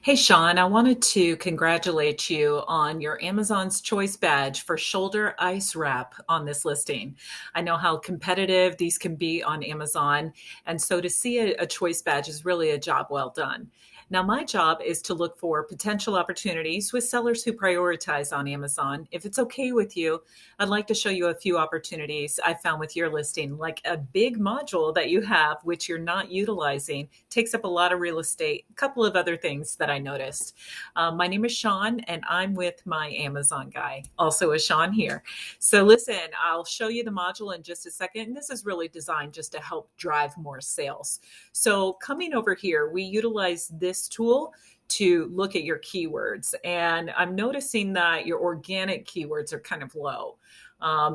Hey, Sean, I wanted to congratulate you on your Amazon's Choice badge for shoulder ice wrap on this listing. I know how competitive these can be on Amazon, and so to see a choice badge is really a job well done. Now, my job is to look for potential opportunities with sellers who prioritize on Amazon. If it's okay with you, I'd like to show you a few opportunities I found with your listing, like a big module that you have, which you're not utilizing, takes up a lot of real estate, a couple of other things that I noticed. My name is Sean, and I'm with my Amazon guy, also a Sean here. So listen, I'll show you the module in just a second. And this is really designed just to help drive more sales. So coming over here, we utilize this tool to look at your keywords. And I'm noticing that your organic keywords are kind of low.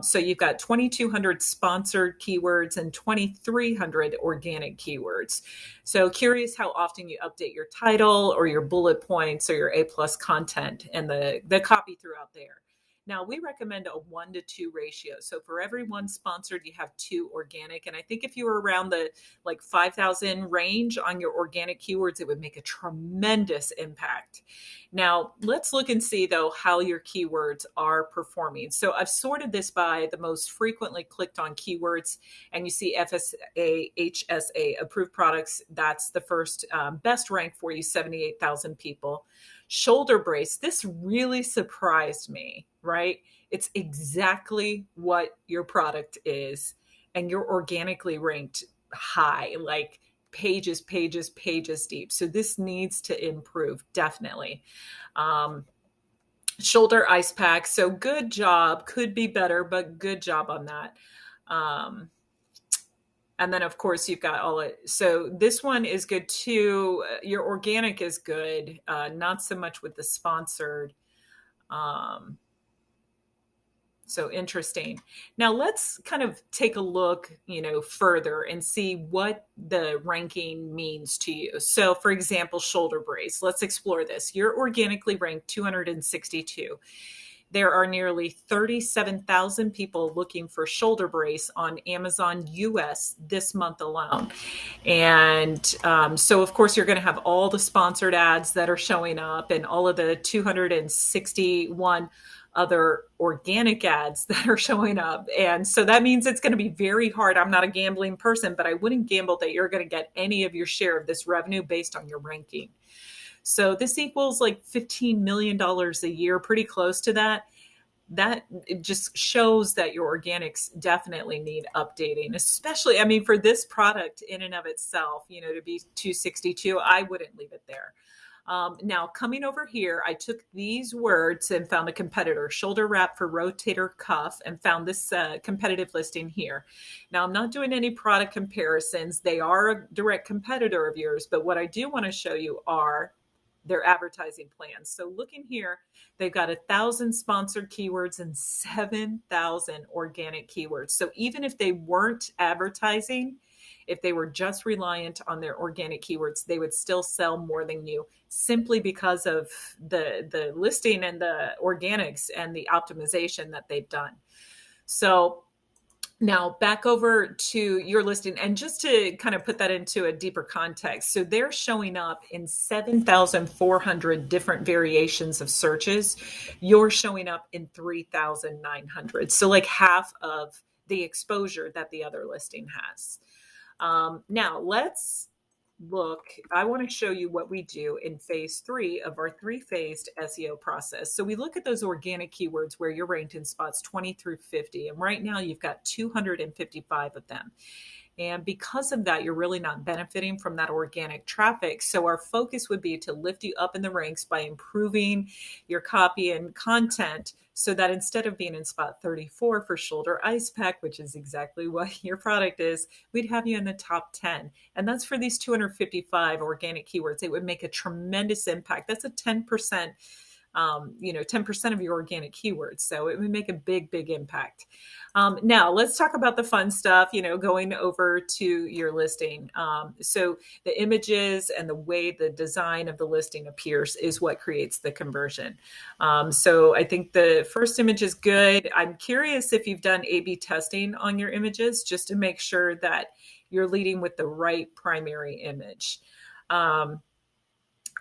So you've got 2,200 sponsored keywords and 2,300 organic keywords. So curious how often you update your title or your bullet points or your A plus content and the copy throughout there. Now, we recommend a 1-to-2 ratio. So for every one sponsored, you have two organic. And I think if you were around the 5,000 range on your organic keywords, it would make a tremendous impact. Now, let's look and see, though, how your keywords are performing. So I've sorted this by the most frequently clicked on keywords, and you see FSA, HSA, approved products. That's the first best rank for you, 78,000 people. Shoulder brace, this really surprised me, right? It's exactly what your product is, and you're organically ranked high, like pages, pages, pages deep. So this needs to improve, definitely. Shoulder ice pack. So good job. Could be better, but good job on that. And then, of course, you've got all it. So this one is good too. Your organic is good, not so much with the sponsored. So interesting. Now let's kind of take a look, further and see what the ranking means to you. So for example, shoulder brace, let's explore this. You're organically ranked 262. There are nearly 37,000 people looking for shoulder brace on Amazon US this month alone. And so, of course, you're going to have all the sponsored ads that are showing up and all of the 261 other organic ads that are showing up. And so that means it's going to be very hard. I'm not a gambling person, but I wouldn't gamble that you're going to get any of your share of this revenue based on your ranking. So this equals like $15 million a year, pretty close to that. That it just shows that your organics definitely need updating, especially, for this product in and of itself, to be 262, I wouldn't leave it there. Now, coming over here, I took these words and found a competitor, shoulder wrap for rotator cuff, and found this competitive listing here. Now, I'm not doing any product comparisons. They are a direct competitor of yours, but what I do want to show you are their advertising plans. So looking here, they've got 1,000 sponsored keywords and 7,000 organic keywords. So even if they weren't advertising, if they were just reliant on their organic keywords, they would still sell more than you, simply because of the listing and the organics and the optimization that they've done. So now back over to your listing, and just to kind of put that into a deeper context. So they're showing up in 7,400 different variations of searches. You're showing up in 3,900. So like half of the exposure that the other listing has. Now let's look. I want to show you what we do in phase 3 of our 3-phased SEO process. So we look at those organic keywords where you're ranked in spots 20 through 50. And right now you've got 255 of them. And because of that, you're really not benefiting from that organic traffic. So our focus would be to lift you up in the ranks by improving your copy and content, so that instead of being in spot 34 for shoulder ice pack, which is exactly what your product is, we'd have you in the top 10. And that's for these 255 organic keywords. It would make a tremendous impact. That's a 10%. 10% of your organic keywords. So it would make a big, big impact. Now let's talk about the fun stuff, going over to your listing. So the images and the way the design of the listing appears is what creates the conversion. So I think the first image is good. I'm curious if you've done A/B testing on your images, just to make sure that you're leading with the right primary image.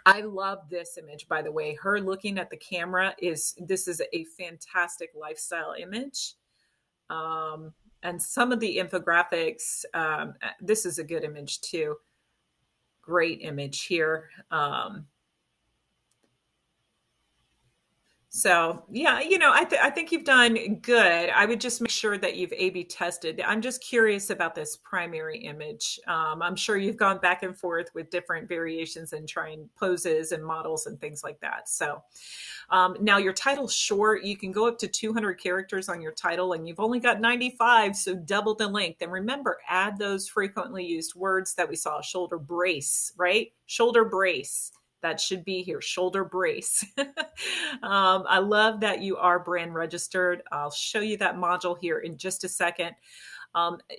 I love this image, by the way. Her looking at the camera this is a fantastic lifestyle image. Um, and some of the infographics, this is a good image too. Great image here. So yeah, I think you've done good. I would just make sure that you've A/B tested. I'm just curious about this primary image. I'm sure you've gone back and forth with different variations and trying poses and models and things like that. So now your title's short. You can go up to 200 characters on your title, and you've only got 95, so double the length. And remember, add those frequently used words that we saw: shoulder brace, right? Shoulder brace. That should be here, shoulder brace. I love that you are brand registered. I'll show you that module here in just a second.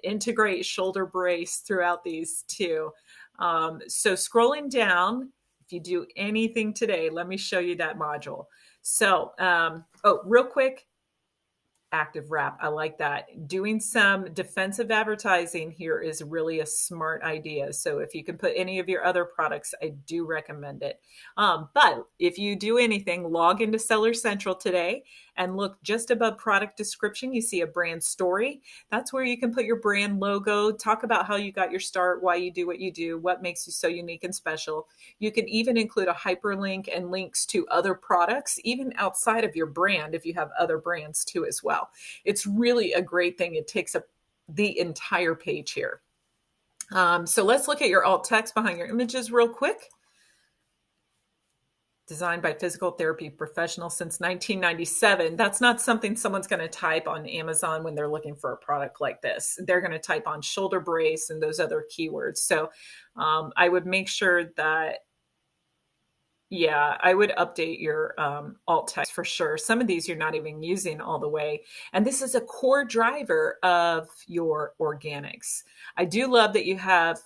Integrate shoulder brace throughout these too. So scrolling down, if you do anything today, let me show you that module. So, real quick, ActiveWrap. I like that. Doing some defensive advertising here is really a smart idea. So if you can put any of your other products, I do recommend it. But if you do anything, log into Seller Central today and look just above product description. You see a brand story. That's where you can put your brand logo, talk about how you got your start, why you do what you do, what makes you so unique and special. You can even include a hyperlink and links to other products, even outside of your brand, if you have other brands too as well. It's really a great thing. It takes up the entire page here. So let's look at your alt text behind your images real quick. Designed by physical therapy professionals since 1997. That's not something someone's going to type on Amazon when they're looking for a product like this. They're going to type on shoulder brace and those other keywords. So I would make sure that, I would update your alt text for sure. Some of these you're not even using all the way. And this is a core driver of your organics. I do love that you have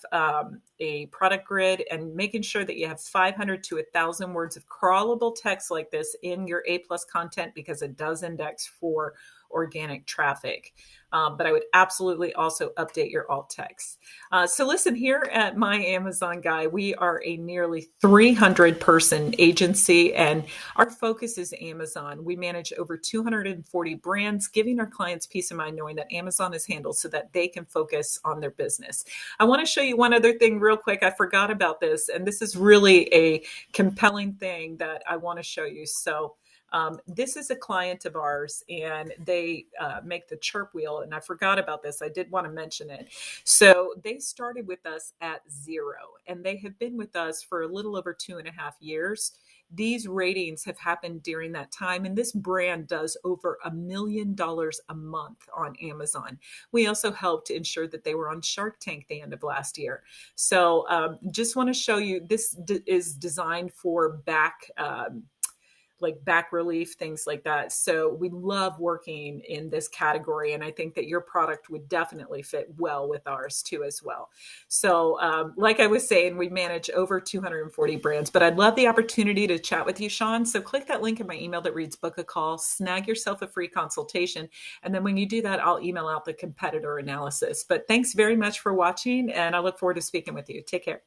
a product grid and making sure that you have 500 to 1,000 words of crawlable text like this in your A+ content, because it does index for organic traffic. But I would absolutely also update your alt text. So listen, here at My Amazon Guy, we are a nearly 300 person agency, and our focus is Amazon. We manage over 240 brands, giving our clients peace of mind knowing that Amazon is handled so that they can focus on their business. I want to show you one other thing real quick. I forgot about this, and this is really a compelling thing that I want to show you. So this is a client of ours, and they make the chirp wheel. And I forgot about this. I did want to mention it. So they started with us at 0, and they have been with us for a little over 2.5 years. These ratings have happened during that time, and this brand does over $1 million a month on Amazon. We also helped ensure that they were on Shark Tank the end of last year. So just want to show you, this is designed for back relief, things like that. So we love working in this category, and I think that your product would definitely fit well with ours too as well. So like I was saying, we manage over 240 brands, but I'd love the opportunity to chat with you, Sean. So click that link in my email that reads book a call, snag yourself a free consultation. And then when you do that, I'll email out the competitor analysis. But thanks very much for watching, and I look forward to speaking with you. Take care.